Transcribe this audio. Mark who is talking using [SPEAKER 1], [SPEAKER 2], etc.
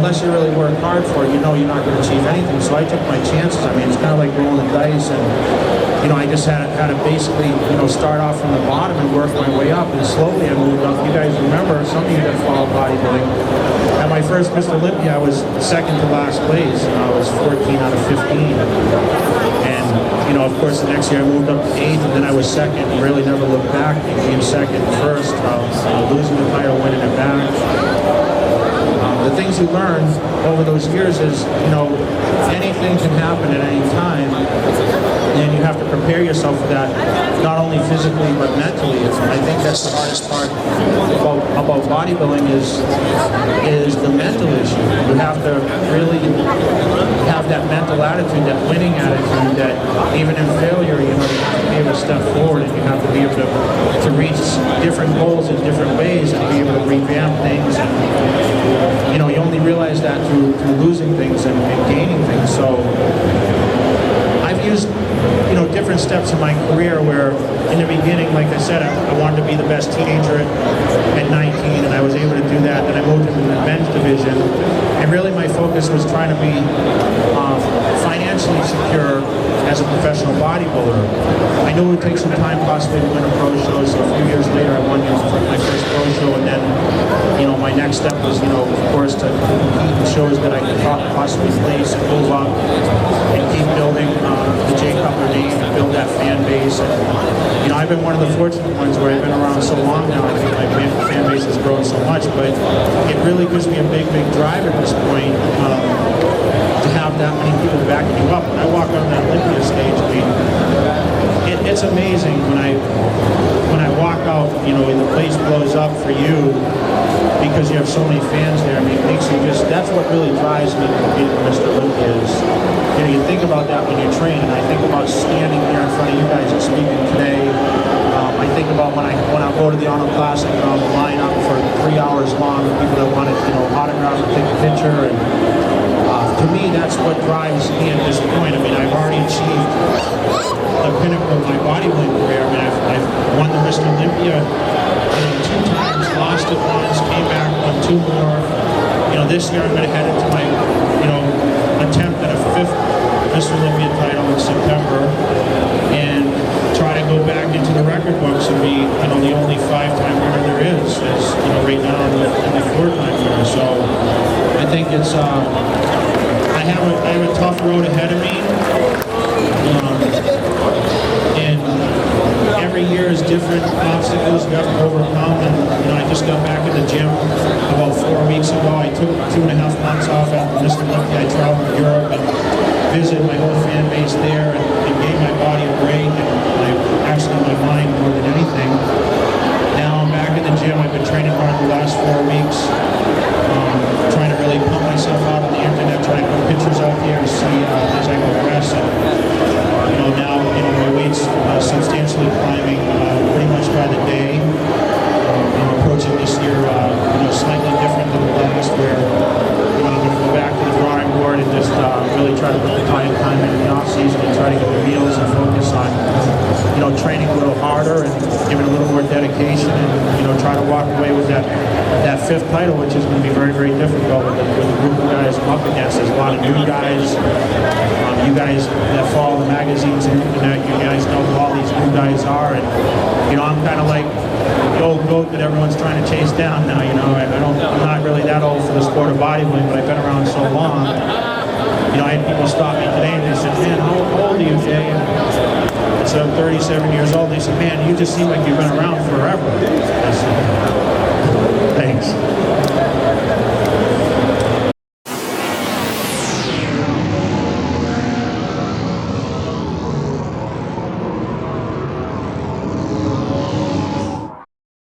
[SPEAKER 1] unless you really work hard for it, you know you're not going to achieve anything. So I took my chances. I mean, it's kind of like rolling the dice, and I just had to basically, start off from the bottom and work my way up, and slowly I moved up. You guys remember, some of you that follow bodybuilding, at my first Mr. Olympia, I was second to last place, and I was 14 out of 15. And, of course, the next year I moved up to 8th, and then I was second, and really never looked back, being second first, losing the title, winning it back. The things you learn over those years is, anything can happen at any time, and you have to prepare yourself for that, not only physically but mentally. I think that's the hardest part about bodybuilding is the mental issue. You have to really have that mental attitude, that winning attitude, that even in failure, you have to be able to step forward, and you have to be able to reach different goals in different ways and be able to revamp things. And, you only realize that through losing things and gaining things. So I've used, different steps in my career where in the beginning, like I said, I wanted to be the best teenager at 19, and I was able to do that. Then I moved into the men's division, and really my focus was trying to be financially secure as a professional bodybuilder. I knew it would take some time possibly to win a pro show, so a few years later I won my first pro show, and then my next step was, of course, to compete in shows that I could possibly place and move up and keep building the J. Cutler name and build that fan base. And, I've been one of the fortunate ones where I've been around so long now. I think my fan base has grown so much, but it really gives me a big drive at this point to have that many people backing you up. When I walk on that Olympia stage, I mean, it's amazing when I walk out, and the place blows up for you because you have so many fans there. I mean, it makes you that's what really drives me to compete for Mr. Olympia is, you think about that when you're training. I think about standing here in front of you guys and speaking today. I think about when I go to the Arnold Classic and I'll line up for 3 hours long with people that want to, autograph and take a picture. And to me, that's what drives me at this point. I mean, I've already achieved the pinnacle of my bodybuilding career. I mean, I've won the Mr. Olympia 2 times, lost it once, came back, won 2 more. This year I'm going to head into my, attempt at a 5th Mr. Olympia title in September, and try to go back into the record books and be, the only 5-time winner there is. Right now I'm the 4-time winner. So I think it's, I have a tough road ahead of me, and every year is different obstacles you have to overcome. And I just got back in the gym about 4 weeks ago. I took 2.5 months off after Mr. Olympia. I traveled to Europe and visited my whole fan base there, and gave my body a break, and actually my mind more than anything. Now I'm back in the gym. I've been training hard the last 4 weeks, trying to really pump myself out on the internet, trying to put pictures out there and see as I progress. And now my weight's substantially climbing pretty much by the day. I'm approaching this year slightly different than the last, where I'm going to go back to the drawing board and just really try to put the time in the off season and try to get the meals and focus on training a little harder and giving a little more dedication, and try to walk away with that 5th title, which is going to be very, very difficult with the group of guys I'm up against. There's a lot of new guys. You guys that follow the magazines and internet, you guys know who all these new guys are, and I'm kind of like the old goat that everyone's trying to chase down now. I'm not really that old for the sport of bodybuilding, but I've been around so long. I had people stop me today and they said, "Man, how old are you, Jay?" And I said, "I'm 37 years old." They said, "Man, you just seem like you've been around forever." I said, "Thanks."